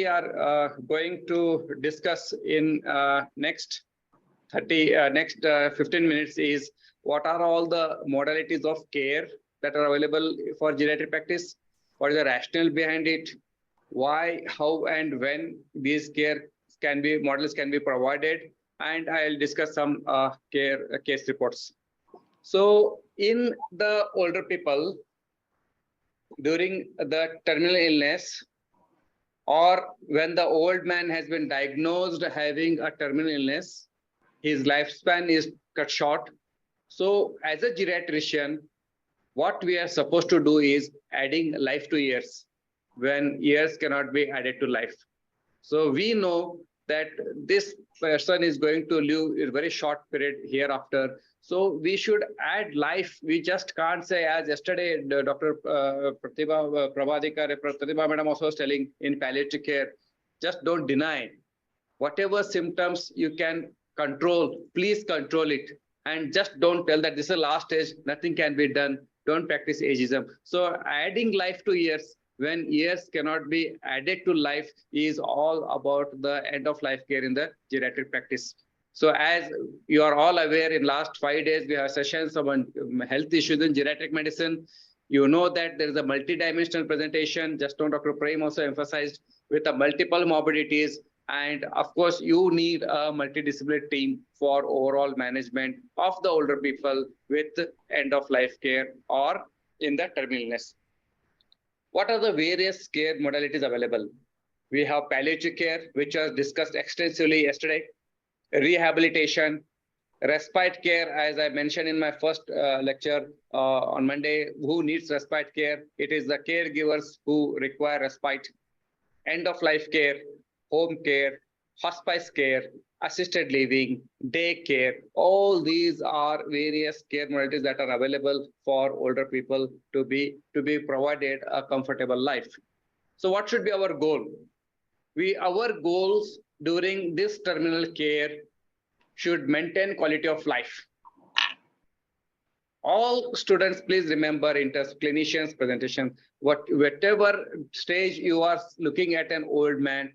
We are going to discuss in next 15 minutes is what are all the modalities of care that are available for geriatric practice, what is the rationale behind it, why, how, and when these care models can be provided, and I'll discuss some case reports. So in the older people, during the terminal illness, or when the old man has been diagnosed having a terminal illness, his lifespan is cut short. So as a geriatrician, what we are supposed to do is adding life to years when years cannot be added to life. So we know that this person is going to live a very short period hereafter. So we should add life. We just can't say, as yesterday, Dr. Pratibha Madam also was telling in palliative care, just don't deny. Whatever symptoms you can control, please control it. And just don't tell that this is the last stage, nothing can be done. Don't practice ageism. So adding life to years, when years cannot be added to life, is all about the end of life care in the geriatric practice. So as you are all aware, in last 5 days, we have sessions on health issues in geriatric medicine. You know that there is a multidimensional presentation, just now Dr. Prem also emphasized, with the multiple morbidities. And of course, you need a multidisciplinary team for overall management of the older people with end of life care or in the terminal illness. What are the various care modalities available? We have palliative care, which was discussed extensively yesterday, rehabilitation, respite care, as I mentioned in my first lecture on Monday. Who needs respite care? It is the caregivers who require respite. End of life care, home care, hospice care, assisted living, day care. All these are various care modalities that are available for older people to be provided a comfortable life. So what should be our goal? Our goals during this terminal care should maintain quality of life. All students, please remember, in terms of clinicians' presentation, whatever stage you are looking at an old man,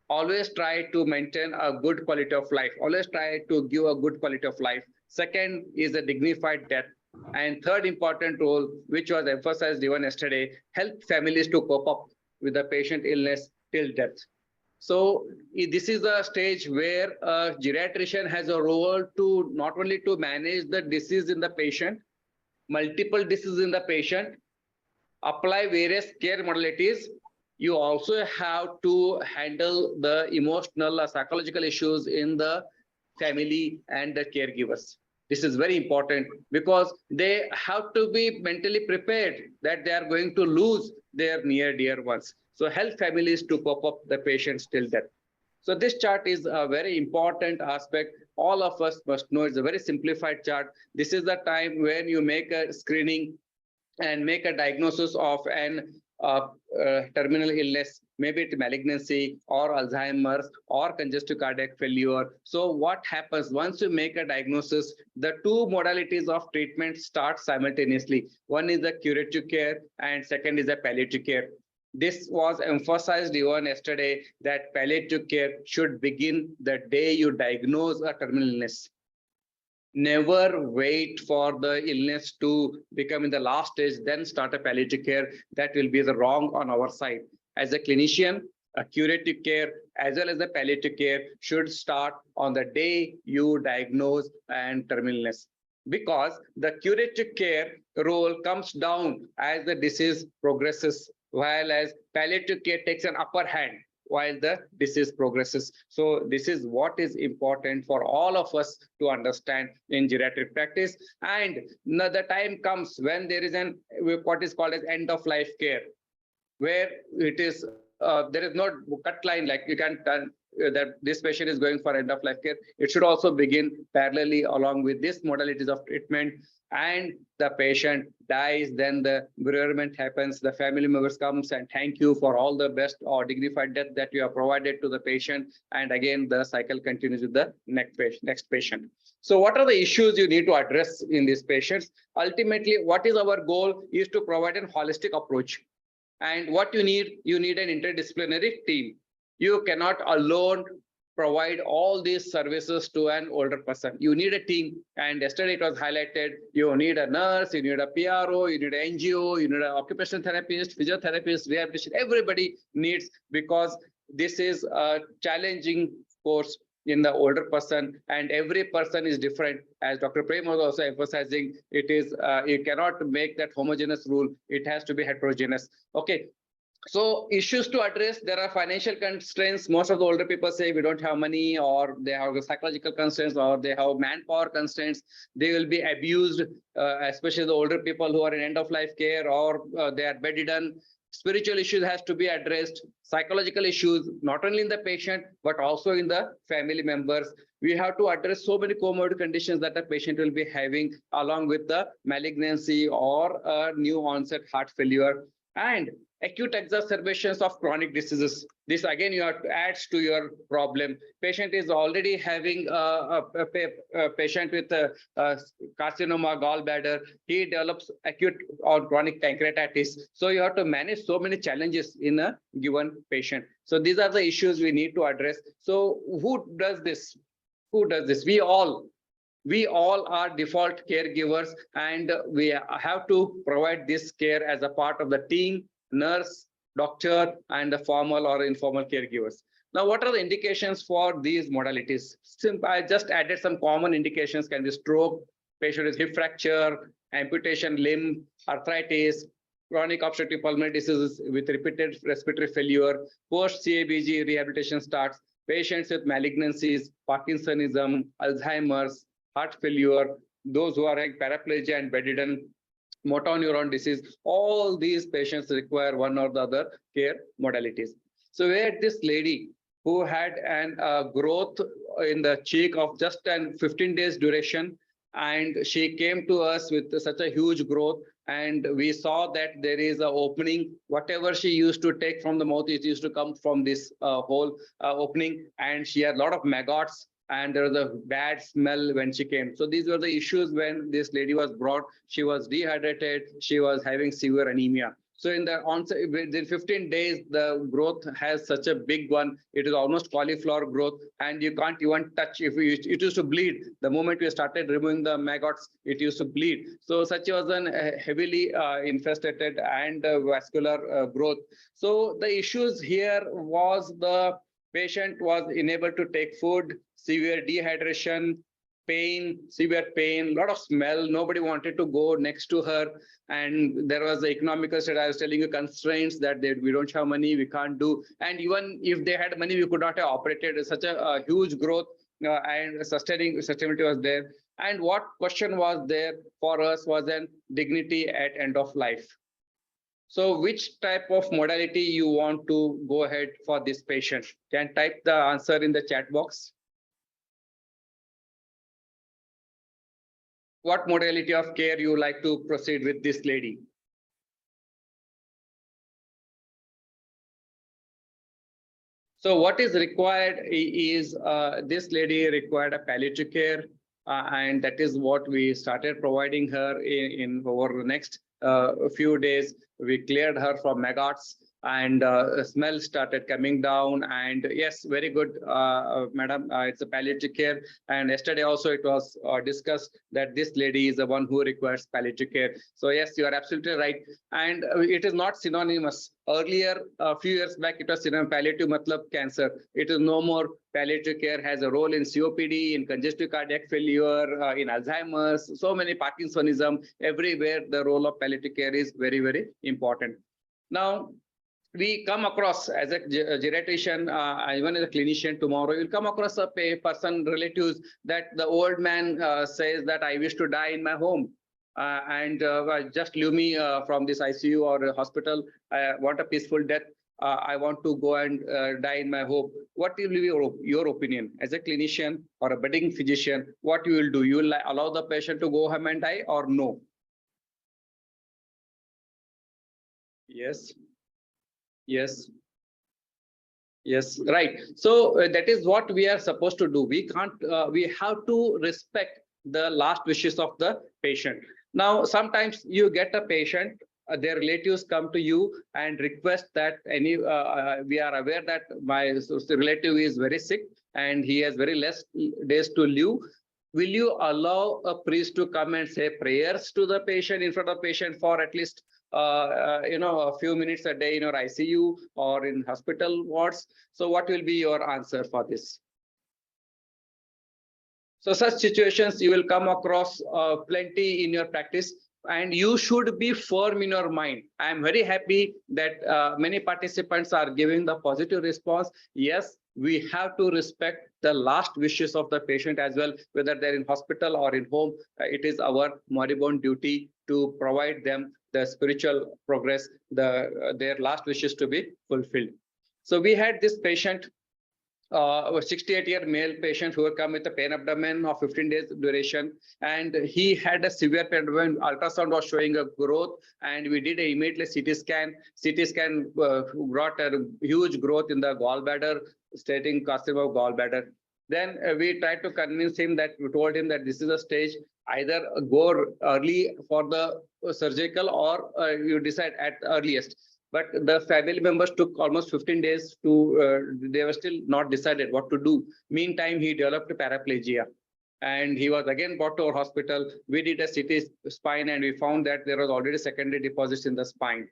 always try to maintain a good quality of life. Always try to give a good quality of life. Second is a dignified death. And third important role, which was emphasized even yesterday, help families to cope up with the patient illness till death. So this is a stage where a geriatrician has a role to not only to manage the disease in the patient, multiple diseases in the patient, apply various care modalities. You also have to handle the emotional or psychological issues in the family and the caregivers. This is very important because they have to be mentally prepared that they are going to lose their near dear ones. So help families to cope up the patients till death. So this chart is a very important aspect. All of us must know it's a very simplified chart. This is the time when you make a screening and make a diagnosis of an terminal illness, maybe it's malignancy or Alzheimer's or congestive cardiac failure. So what happens once you make a diagnosis, the two modalities of treatment start simultaneously. One is the curative care and second is the palliative care. This was emphasized even yesterday that palliative care should begin the day you diagnose a terminal illness. Never wait for the illness to become in the last stage, then start a palliative care. That will be the wrong on our side. As a clinician, a curative care as well as the palliative care should start on the day you diagnose and terminal illness. Because the curative care role comes down as the disease progresses, while as palliative care takes an upper hand while the disease progresses. So this is what is important for all of us to understand in geriatric practice. And the time comes when there is what is called as end of life care, where it is there is no cut line like you can that this patient is going for end of life care. It should also begin parallelly along with these modalities of treatment. And the patient dies, then the bereavement happens, the family members comes and thank you for all the best or dignified death that you have provided to the patient, and again the cycle continues with the next patient. So what are the issues you need to address in these patients? Ultimately, what is our goal is to provide a holistic approach. And what you need an interdisciplinary team. You cannot alone provide all these services to an older person. You need a team. And yesterday it was highlighted, you need a nurse, you need a PRO, you need an NGO, you need an occupational therapist, physiotherapist, rehabilitation. Everybody needs, because this is a challenging course in the older person, and every person is different. As Dr. Prem was also emphasizing, it is you cannot make that homogeneous rule. It has to be heterogeneous. Okay. So issues to address, there are financial constraints. Most of the older people say we don't have money, or they have psychological constraints, or they have manpower constraints. They will be abused, especially the older people who are in end of life care, or they are bedridden. Spiritual issues has to be addressed. Psychological issues, not only in the patient, but also in the family members. We have to address so many comorbid conditions that the patient will be having, along with the malignancy or a new onset heart failure, and acute exacerbations of chronic diseases. This again you have to add to your problem. Patient is already having a patient with a carcinoma gallbladder. He develops acute or chronic pancreatitis. So you have to manage so many challenges in a given patient. So these are the issues we need to address. So who does this? Who does this? We all are default caregivers, and we have to provide this care as a part of the team, nurse, doctor, and the formal or informal caregivers. Now, what are the indications for these modalities? I just added some common indications. Can be stroke, patient with hip fracture, amputation limb, arthritis, chronic obstructive pulmonary diseases with repeated respiratory failure, post-CABG rehabilitation starts, patients with malignancies, Parkinsonism, Alzheimer's, heart failure, those who are having paraplegia and bedridden, motor neuron disease. All these patients require one or the other care modalities. So we had this lady who had an growth in the cheek of just 15 days duration, and she came to us with such a huge growth, and we saw that there is an opening. Whatever she used to take from the mouth, it used to come from this whole opening, and she had a lot of maggots, and there was a bad smell when she came. So these were the issues when this lady was brought. She was dehydrated, she was having severe anemia. So in the onset, within 15 days, the growth has such a big one. It is almost cauliflower growth, and you can't even touch. If it used to bleed, the moment we started removing the maggots, it used to bleed. So such was an heavily infested and vascular growth. So the issues here was the patient was unable to take food, severe dehydration, pain, severe pain, lot of smell. Nobody wanted to go next to her. And there was the economical state. I was telling you constraints that we don't have money, we can't do. And even if they had money, we could not have operated. Such a huge growth and sustainability was there. And what question was there for us was then dignity at end of life. So which type of modality you want to go ahead for this patient? Can type the answer in the chat box. What modality of care you like to proceed with this lady? So what is required is this lady required a palliative care, and that is what we started providing her in over the next few days. We cleared her from maggots, and smell started coming down. And yes, very good, madam. It's a palliative care. And yesterday also it was discussed that this lady is the one who requires palliative care. So yes, you are absolutely right. And it is not synonymous. Earlier, a few years back, it was synonymous. Palliative matlab cancer. It is no more. Palliative care has a role in COPD, in congestive cardiac failure, in Alzheimer's, so many Parkinsonism. Everywhere, the role of palliative care is very, very important. Now, we come across as a geriatrician, even as a clinician tomorrow, you'll come across a person, relatives, that the old man says that I wish to die in my home. And just leave me from this ICU or hospital. I want a peaceful death. I want to go and die in my home. What will be your opinion as a clinician or a budding physician? What you will do? You will allow the patient to go home and die, or no? Yes. Yes. Yes, right. So that is what we are supposed to do. We can't, we have to respect the last wishes of the patient. Now, sometimes you get a patient their relatives come to you and request that we are aware that my relative is very sick and he has very less days to live, will you allow a priest to come and say prayers to the patient in front of the patient for at least a few minutes a day in your ICU or in hospital wards? So what will be your answer for this? So such situations you will come across plenty in your practice, and you should be firm in your mind. I am very happy that many participants are giving the positive response. Yes, we have to respect the last wishes of the patient as well, whether they're in hospital or in home. It is our moribund duty to provide them the spiritual progress, their last wishes to be fulfilled. So we had this patient, a 68-year male patient who had come with a pain abdomen of 15 days duration, and he had a severe pain abdomen. Ultrasound was showing a growth, and we did immediately CT scan. CT scan brought a huge growth in the gallbladder, stating carcinoma of gallbladder. Then we tried to convince him that we told him that this is a stage, either go early for the surgical or you decide at earliest. But the family members took almost 15 days to, they were still not decided what to do. Meantime, he developed paraplegia and he was again brought to our hospital. We did a CT spine and we found that there was already secondary deposits in the spine.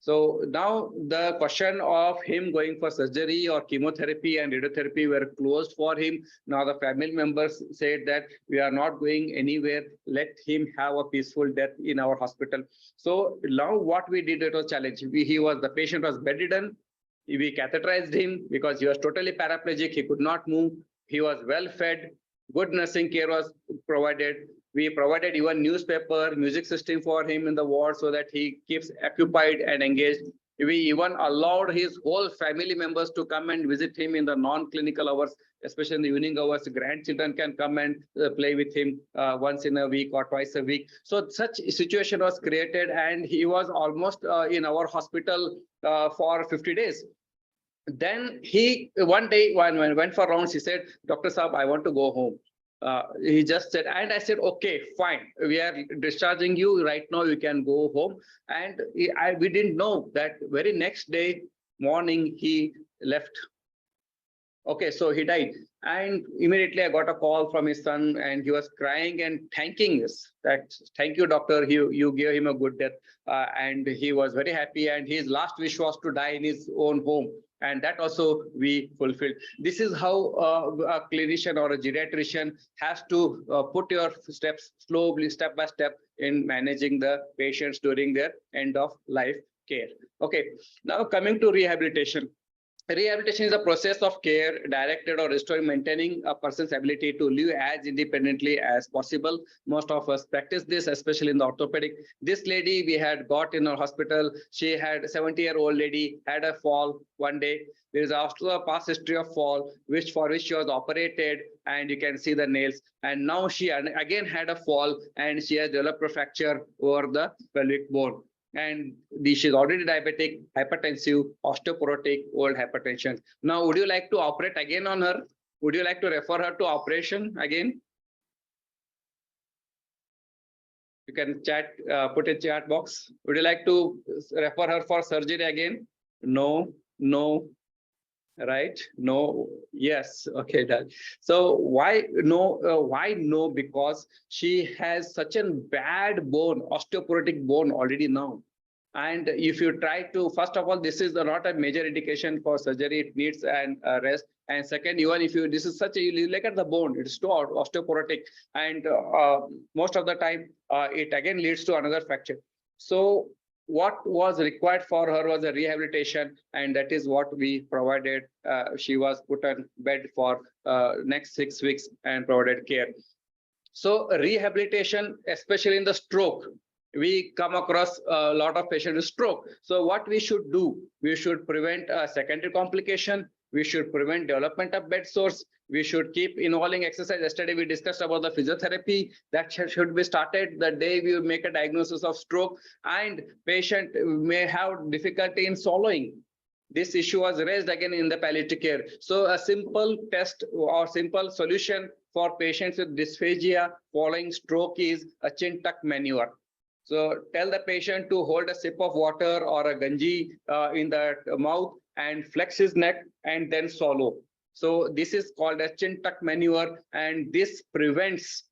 So now the question of him going for surgery or chemotherapy and radiotherapy were closed for him. Now the family members said that we are not going anywhere. Let him have a peaceful death in our hospital. So now what we did, it was challenge. The patient was bedridden. We catheterized him because he was totally paraplegic. He could not move. He was well fed. Good nursing care was provided. We provided even newspaper, music system for him in the ward so that he keeps occupied and engaged. We even allowed his whole family members to come and visit him in the non-clinical hours, especially in the evening hours. Grandchildren can come and play with him once in a week or twice a week. So such a situation was created, and he was almost in our hospital for 50 days. Then he, one day, when went for rounds, he said, Dr. Saab, I want to go home. He just said, and I said, okay, fine. We are discharging you right now. You can go home. And we didn't know that very next day morning, he left. Okay, so he died. And immediately I got a call from his son and he was crying and thanking us that, thank you, doctor, you gave him a good death. And he was very happy. And his last wish was to die in his own home. And that also we fulfilled. This is how a clinician or a geriatrician has to put your steps slowly, step by step, in managing the patients during their end of life care. Okay, now coming to rehabilitation. Rehabilitation is a process of care directed or restoring, maintaining a person's ability to live as independently as possible. Most of us practice this, especially in the orthopedic. This lady we had got in our hospital, she had a 70-year-old lady, had a fall one day. There is also a past history of fall, for which she was operated, and you can see the nails. And now she again had a fall, and she has developed a fracture over the pelvic bone. And she's already diabetic, hypertensive, osteoporotic, old hypertension. Now, would you like to operate again on her? Would you like to refer her to operation again? You can chat, put a chat box. Would you like to refer her for surgery again? No, no, right? No, yes. Okay, done. So why no? Why no? Because she has such a bad bone, osteoporotic bone already now. And if you try to, first of all, this is not a major indication for surgery. It needs an rest. And second, even if this is such a, you look at the bone, it's too osteoporotic, and most of the time it again leads to another fracture. So what was required for her was a rehabilitation, and that is what we provided. She was put on bed for next 6 weeks and provided care. So rehabilitation, especially in the stroke, we come across a lot of patients with stroke. So what we should do, we should prevent a secondary complication. We should prevent development of bed sores. We should keep involving exercise. Yesterday, we discussed about the physiotherapy that should be started the day we make a diagnosis of stroke, and patient may have difficulty in swallowing. This issue was raised again in the palliative care. So a simple test or simple solution for patients with dysphagia following stroke is a chin tuck maneuver. So tell the patient to hold a sip of water or a ganji in the mouth and flex his neck and then swallow. So this is called a chin tuck maneuver, and this prevents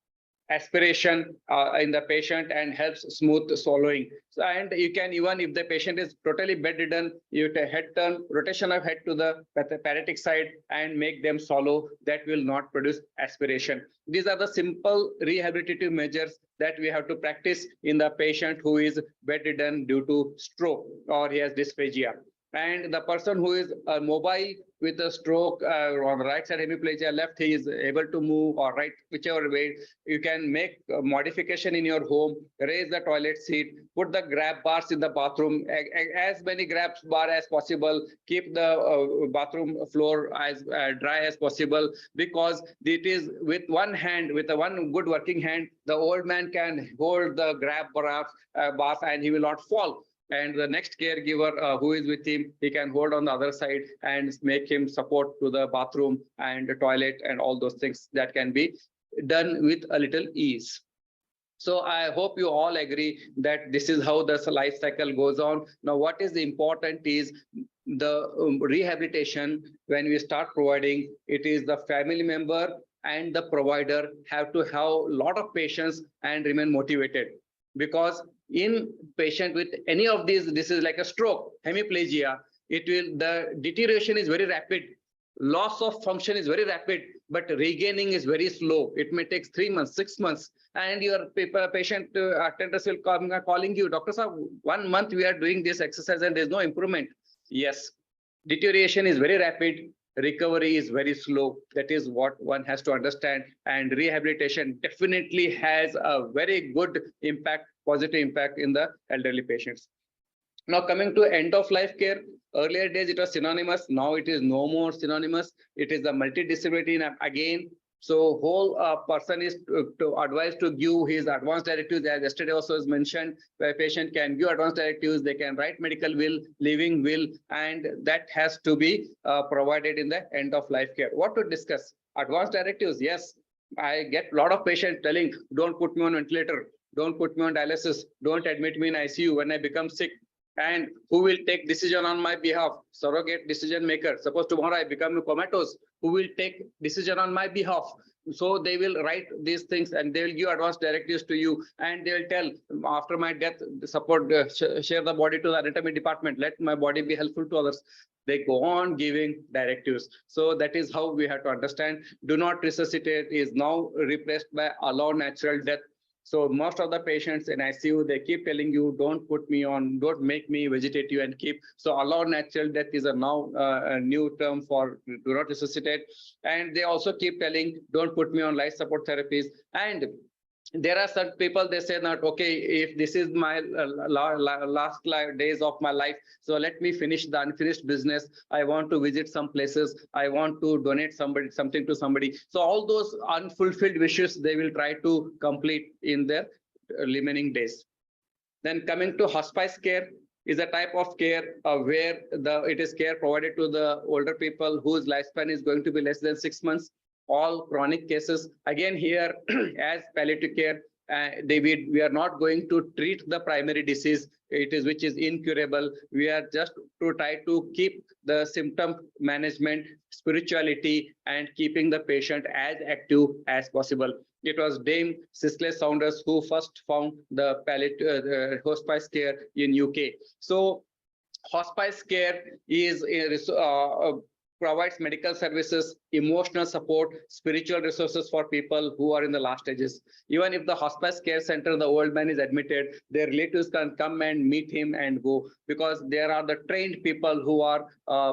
aspiration in the patient and helps smooth swallowing. So, and you can, even if the patient is totally bedridden, you head turn, rotation of head to the paretic side and make them swallow. That will not produce aspiration. These are the simple rehabilitative measures that we have to practice in the patient who is bedridden due to stroke or he has dysphagia. And the person who is mobile with a stroke on the right side hemiplegia, left, he is able to move, or right, whichever way, you can make a modification in your home, raise the toilet seat, put the grab bars in the bathroom, as many grab bar as possible, keep the bathroom floor as dry as possible, because it is with one hand, with a one good working hand, the old man can hold the grab bars and he will not fall. And the next caregiver who is with him, he can hold on the other side and make him support to the bathroom and the toilet and all those things that can be done with a little ease. So I hope you all agree that this is how the life cycle goes on. Now, what is important is the rehabilitation. When we start providing, it is the family member and the provider have to have a lot of patience and remain motivated, because in patient with any of these, this is like a stroke, hemiplegia, the deterioration is very rapid, loss of function is very rapid, but regaining is very slow. It may take 3 months, 6 months, and your patient attenders will come calling you, doctor sir, 1 month we are doing this exercise and there's no improvement. Yes, deterioration is very rapid, recovery is very slow. That is what one has to understand, and rehabilitation definitely has a very good impact, positive impact in the elderly patients. Now, coming to end of life care, earlier days it was synonymous, now it is no more synonymous. It is a multidisciplinary again. So whole person is to advise to give his advanced directives, as yesterday also was mentioned, where patient can give advanced directives, they can write medical will, living will, and that has to be provided in the end of life care. What to discuss? Advanced directives, yes. I get a lot of patients telling, don't put me on ventilator, don't put me on dialysis, don't admit me in ICU when I become sick. And who will take decision on my behalf? Surrogate decision maker. Suppose tomorrow I become comatose, who will take decision on my behalf? So they will write these things and they will give advanced directives to you, and they will tell, after my death, support, share the body to the anatomy department, let my body be helpful to others. They go on giving directives. So that is how we have to understand. Do not resuscitate is now replaced by allow natural death. So most of the patients in ICU, they keep telling you, don't put me on, don't make me vegetative and keep. So allow natural death is a now a new term for do not resuscitate. And they also keep telling, don't put me on life support therapies. And there are some people, they say that, okay, if this is my last days of my life, so let me finish the unfinished business. I want to visit some places. I want to donate something to somebody. So all those unfulfilled wishes, they will try to complete in their remaining days. Then coming to hospice care is a type of care where it is care provided to the older people whose lifespan is going to be less than 6 months. All chronic cases. Again, here, as palliative care, we are not going to treat the primary disease, which is incurable. We are just to try to keep the symptom management, spirituality, and keeping the patient as active as possible. It was Dame Cicely Saunders who first found the palliative hospice care in UK. So hospice care is provides medical services, emotional support, spiritual resources for people who are in the last stages. Even if the hospice care center, the old man is admitted, their relatives can come and meet him and go, because there are the trained people who are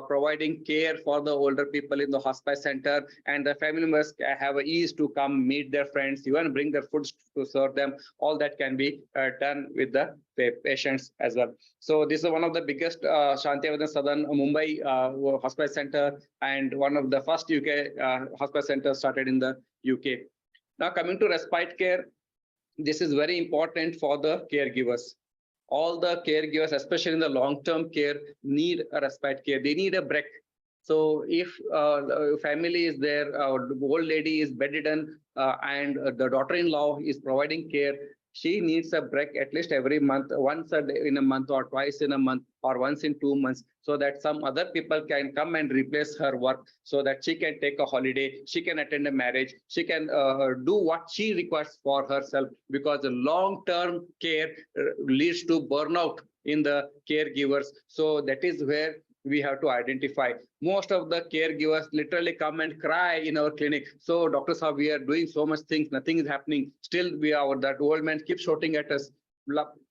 providing care for the older people in the hospice center, and the family members have ease to come meet their friends, even bring their foods to serve them. All that can be done with the patients as well. So this is one of the biggest Shanti Southern Mumbai hospice center, and one of the first UK hospice centers started in the UK. Now coming to respite care, this is very important for the caregivers. All the caregivers, especially in the long-term care, need a respite care. They need a break. So if family is there, the old lady is bedridden, and the daughter-in-law is providing care, she needs a break at least every month, once a day in a month, or twice in a month, or once in 2 months, so that some other people can come and replace her work, so that she can take a holiday, she can attend a marriage, she can do what she requires for herself, because the long term care leads to burnout in the caregivers. So that is where we have to identify. Most of the caregivers literally come and cry in our clinic. So, Dr. Saab, we are doing so much things, nothing is happening. Still, that old man keeps shouting at us.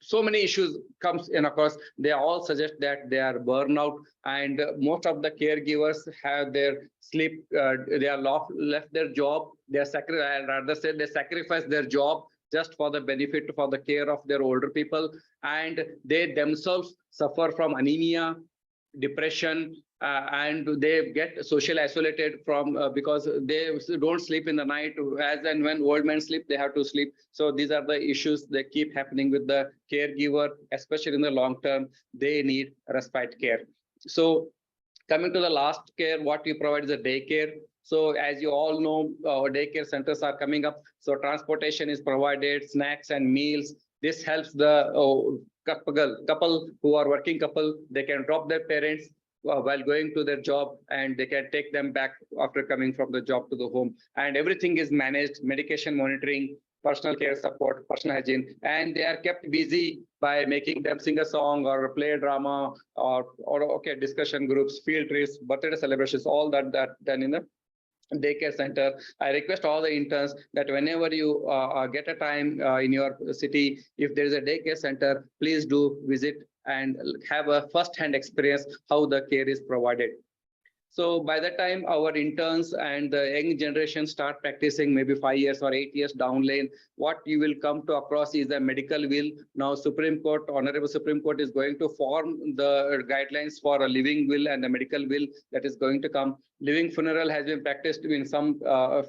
So many issues comes in across. They all suggest that they are burnout, and most of the caregivers have their sleep. They are left their job. They are rather say they sacrifice their job just for the benefit, for the care of their older people, and they themselves suffer from anemia, depression, and they get social isolated from because they don't sleep in the night. As and when old men sleep, they have to sleep. So these are the issues that keep happening with the caregiver, especially in the long term. They need respite care. So coming to the last care, what we provide is a daycare. So as you all know, our daycare centers are coming up. So transportation is provided, snacks and meals. This helps the couple who are working couple. They can drop their parents while going to their job, and they can take them back after coming from the job to the home. And everything is managed, medication monitoring, personal care support, personal hygiene, and they are kept busy by making them sing a song or play a drama, or okay, discussion groups, field trips, birthday celebrations, all that done in the daycare center. I request all the interns that whenever you get a time in your city, if there is a daycare center, please do visit and have a first-hand experience how the care is provided. So by the time our interns and the young generation start practicing, maybe 5 years or 8 years down lane, what you will come to across is a medical will. Now Supreme Court, Honorable Supreme Court is going to form the guidelines for a living will and a medical will that is going to come. Living funeral has been practiced in some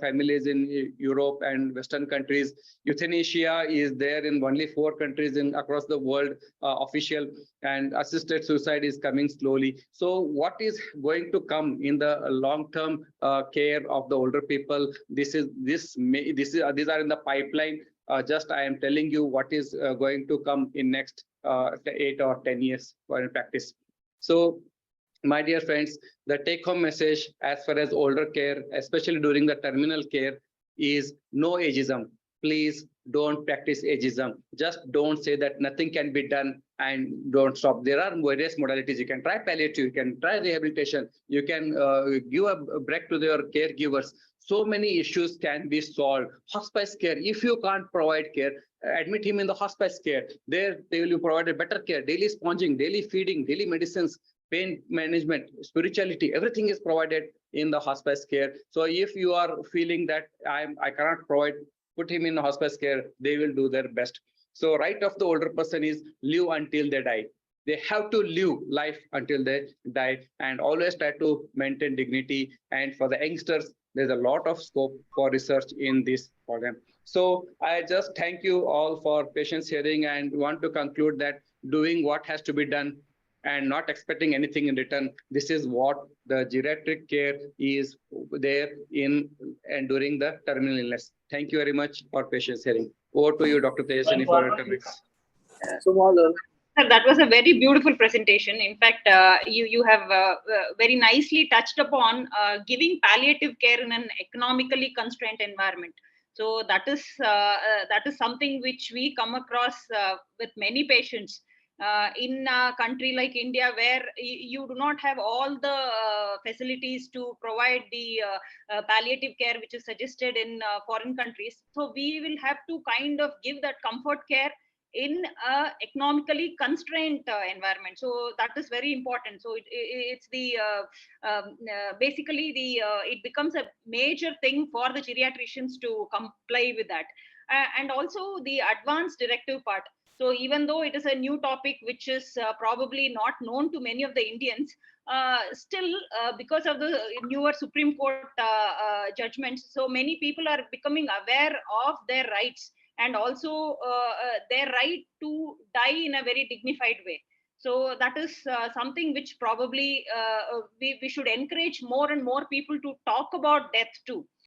families in Europe and Western countries. Euthanasia is there in only 4 countries in across the world, official, and assisted suicide is coming slowly. So what is going to come in the long-term care of the older people? These are in the pipeline. Just I am telling you what is going to come in next 8 or 10 years for in practice. So my dear friends, the take-home message as far as older care, especially during the terminal care, is no ageism. Please don't practice ageism. Just don't say that nothing can be done and don't stop. There are various modalities. You can try palliative, you can try rehabilitation, you can give a break to their caregivers. So many issues can be solved. Hospice care, if you can't provide care, admit him in the hospice care. There they will provide a better care, daily sponging, daily feeding, daily medicines, pain management, spirituality, everything is provided in the hospice care. So if you are feeling that I cannot provide, put him in hospice care, they will do their best. So right of the older person is live until they die. They have to live life until they die, and always try to maintain dignity. And for the youngsters, there's a lot of scope for research in this program. So I just thank you all for patience hearing, and want to conclude that doing what has to be done and not expecting anything in return. This is what the geriatric care is there in and during the terminal illness. Thank you very much for patience hearing. Over to you, Dr. Tejaswini, for your comments. Sir, that was a very beautiful presentation. In fact, you have very nicely touched upon giving palliative care in an economically constrained environment. So that is something which we come across with many patients in a country like India, where you do not have all the facilities to provide the palliative care which is suggested in foreign countries. So we will have to kind of give that comfort care in a economically constrained environment. So that is very important. So it's the basically the it becomes a major thing for the geriatricians to comply with that. And also the advanced directive part. So even though it is a new topic which is probably not known to many of the Indians, still because of the newer Supreme Court judgments, so many people are becoming aware of their rights, and also their right to die in a very dignified way. So that is something which probably we should encourage more and more people to talk about death too.